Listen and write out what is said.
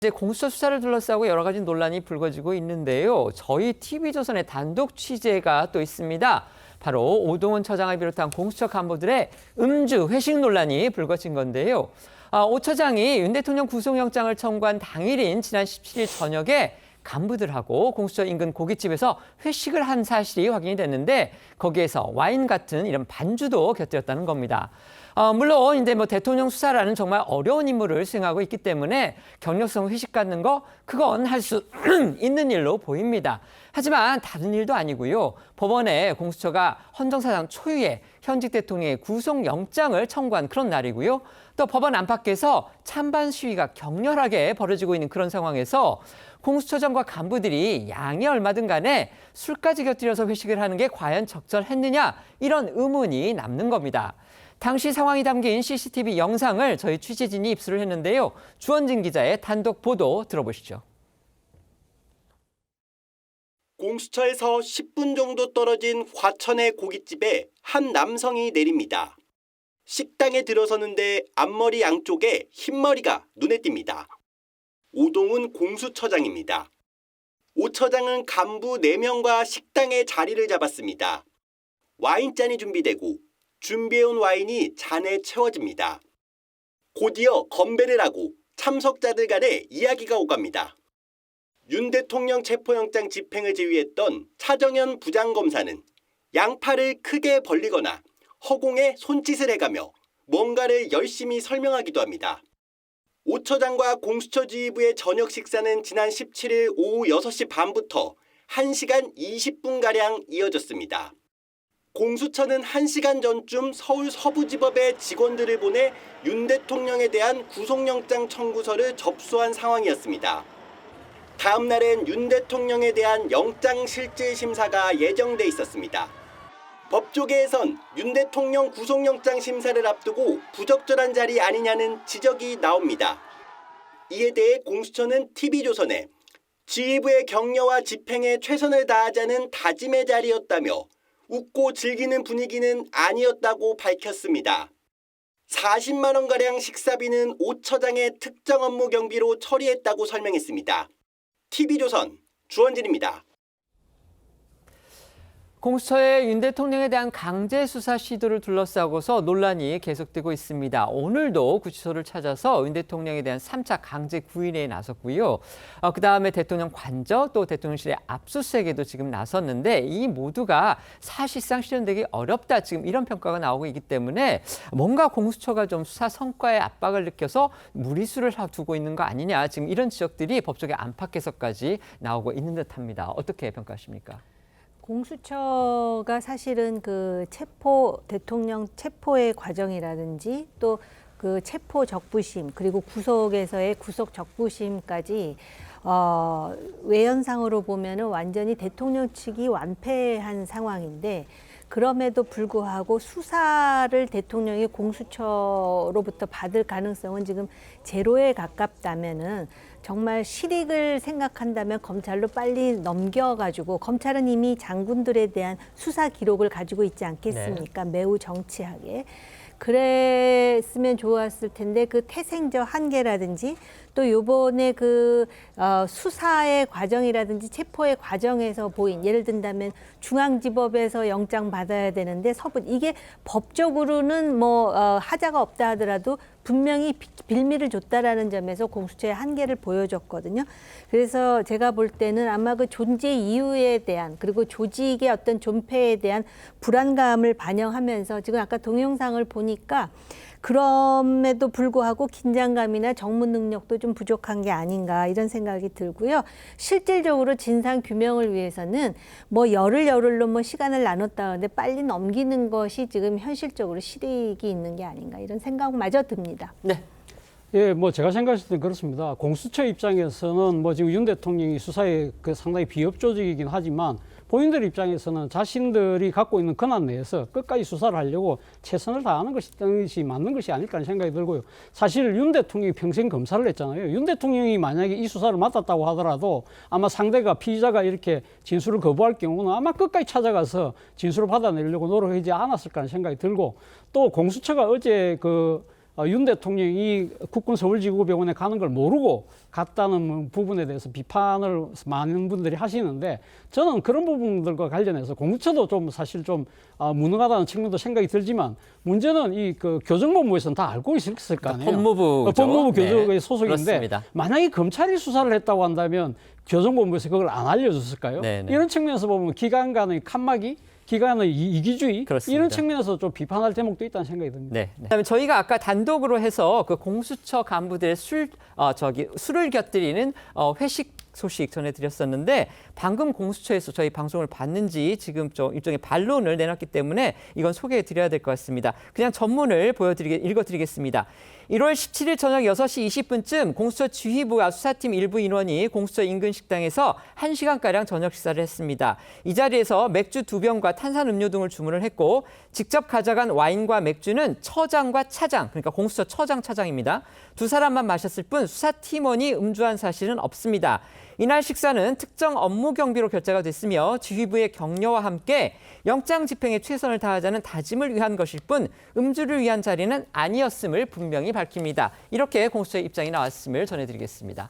이제 공수처 수사를 둘러싸고 여러 가지 논란이 불거지고 있는데요. 저희 TV조선의 단독 취재가 또 있습니다. 바로 오동훈 처장을 비롯한 공수처 간부들의 음주, 회식 논란이 불거진 건데요. 오 처장이 윤 대통령 구속영장을 청구한 당일인 지난 17일 저녁에 간부들하고 공수처 인근 고깃집에서 회식을 한 사실이 확인이 됐는데 거기에서 와인 같은 이런 반주도 곁들였다는 겁니다. 물론 이제 대통령 수사라는 정말 어려운 임무를 수행하고 있기 때문에 경력성 회식 갖는 거 그건 할 수 있는 일로 보입니다. 하지만 다른 일도 아니고요. 법원에 공수처가 헌정사상 초유의 현직 대통령의 구속영장을 청구한 그런 날이고요. 또 법원 안팎에서 찬반 시위가 격렬하게 벌어지고 있는 그런 상황에서 공수처장과 간부들이 양이 얼마든 간에 술까지 곁들여서 회식을 하는 게 과연 적절했느냐 이런 의문이 남는 겁니다. 당시 상황이 담긴 CCTV 영상을 저희 취재진이 입수를 했는데요. 주원진 기자의 단독 보도 들어보시죠. 공수처에서 10분 정도 떨어진 과천의 고깃집에 한 남성이 내립니다. 식당에 들어서는데 앞머리 양쪽에 흰머리가 눈에 띕니다. 오동훈 공수처장입니다. 오 처장은 간부 4명과 식당에 자리를 잡았습니다. 와인잔이 준비되고 준비해온 와인이 잔에 채워집니다. 곧이어 건배를 하고 참석자들 간에 이야기가 오갑니다. 윤 대통령 체포영장 집행을 지휘했던 차정현 부장검사는 양팔을 크게 벌리거나 허공에 손짓을 해가며 뭔가를 열심히 설명하기도 합니다. 오 처장과 공수처 지휘부의 저녁 식사는 지난 17일 오후 6시 반부터 1시간 20분가량 이어졌습니다. 공수처는 1시간 전쯤 서울 서부지법에 직원들을 보내 윤 대통령에 대한 구속영장 청구서를 접수한 상황이었습니다. 다음 날엔 윤 대통령에 대한 영장실질심사가 예정돼 있었습니다. 법조계에선 윤 대통령 구속영장 심사를 앞두고 부적절한 자리 아니냐는 지적이 나옵니다. 이에 대해 공수처는 TV조선에 지휘부의 격려와 집행에 최선을 다하자는 다짐의 자리였다며 웃고 즐기는 분위기는 아니었다고 밝혔습니다. 40만 원가량 식사비는 오 처장의 특정 업무 경비로 처리했다고 설명했습니다. TV조선 주원진입니다. 공수처의 윤 대통령에 대한 강제 수사 시도를 둘러싸고서 논란이 계속되고 있습니다. 오늘도 구치소를 찾아서 윤 대통령에 대한 3차 강제 구인에 나섰고요. 그다음에 대통령 관저 또 대통령실의 압수수색에도 지금 나섰는데 이 모두가 사실상 실현되기 어렵다 지금 이런 평가가 나오고 있기 때문에 뭔가 공수처가 좀 수사 성과에 압박을 느껴서 무리수를 두고 있는 거 아니냐 지금 이런 지적들이 법조계 안팎에서까지 나오고 있는 듯합니다. 어떻게 평가하십니까? 공수처가 사실은 그 대통령 체포의 과정이라든지 또 그 체포 적부심 그리고 구속에서의 구속 적부심까지 외연상으로 보면은 완전히 대통령 측이 완패한 상황인데 그럼에도 불구하고 수사를 대통령이 공수처로부터 받을 가능성은 지금 제로에 가깝다면은 정말 실익을 생각한다면 검찰로 빨리 넘겨가지고 검찰은 이미 장군들에 대한 수사 기록을 가지고 있지 않겠습니까? 네. 매우 정치하게. 그랬으면 좋았을 텐데 그 태생적 한계라든지 또 요번에 그 수사의 과정이라든지 체포의 과정에서 보인 예를 든다면 중앙지법에서 영장 받아야 되는데 서부 이게 법적으로는 하자가 없다 하더라도 분명히 빌미를 줬다라는 점에서 공수처의 한계를 보여줬거든요. 그래서 제가 볼 때는 아마 그 존재 이유에 대한 그리고 조직의 어떤 존폐에 대한 불안감을 반영하면서 지금 아까 동영상을 보니까 그럼에도 불구하고 긴장감이나 정문 능력도 좀 부족한 게 아닌가 이런 생각이 들고요. 실질적으로 진상 규명을 위해서는 열흘로 시간을 나눴다 하는데 빨리 넘기는 것이 지금 현실적으로 실익이 있는 게 아닌가 이런 생각마저 듭니다. 네. 예, 제가 생각했을 때 그렇습니다. 공수처 입장에서는 지금 윤 대통령이 수사에 상당히 비협 조직이긴 하지만 본인들 입장에서는 자신들이 갖고 있는 권한 내에서 끝까지 수사를 하려고 최선을 다하는 것이 맞는 것이 아닐까 하는 생각이 들고요. 사실 윤 대통령이 평생 검사를 했잖아요. 윤 대통령이 만약에 이 수사를 맡았다고 하더라도 아마 상대가 피의자가 이렇게 진술을 거부할 경우는 아마 끝까지 찾아가서 진술을 받아내려고 노력하지 않았을까 하는 생각이 들고 또 공수처가 어제 윤 대통령이 국군 서울지구병원에 가는 걸 모르고 갔다는 부분에 대해서 비판을 많은 분들이 하시는데 저는 그런 부분들과 관련해서 공수처도 좀 사실 좀 무능하다는 측면도 생각이 들지만 문제는 이 그 교정본부에서는 다 알고 있을 거 아니에요. 법무부 법무부 교정의 소속인데 그렇습니다. 만약에 검찰이 수사를 했다고 한다면 교정본부에서 그걸 안 알려줬을까요? 네네. 이런 측면에서 보면 기관 간의 칸막이, 기관의 이기주의 그렇습니다. 이런 측면에서 좀 비판할 대목도 있다는 생각이 듭니다. 네. 그다음에 저희가 아까 단독으로 해서 그 공수처 간부들의 술을 곁들이는 회식 소식 전해드렸었는데 방금 공수처에서 저희 방송을 봤는지 지금 좀 일종의 반론을 내놨기 때문에 이건 소개해드려야 될 것 같습니다. 그냥 전문을 읽어드리겠습니다. 1월 17일 저녁 6시 20분쯤 공수처 지휘부와 수사팀 일부 인원이 공수처 인근 식당에서 1시간가량 저녁 식사를 했습니다. 이 자리에서 맥주 2병과 탄산음료 등을 주문을 했고 직접 가져간 와인과 맥주는 처장과 차장, 그러니까 공수처 처장, 차장입니다. 두 사람만 마셨을 뿐 수사팀원이 음주한 사실은 없습니다. 이날 식사는 특정 업무 경비로 결제가 됐으며 지휘부의 격려와 함께 영장 집행에 최선을 다하자는 다짐을 위한 것일 뿐 음주를 위한 자리는 아니었음을 분명히 밝힙니다. 이렇게 공수처의 입장이 나왔음을 전해드리겠습니다.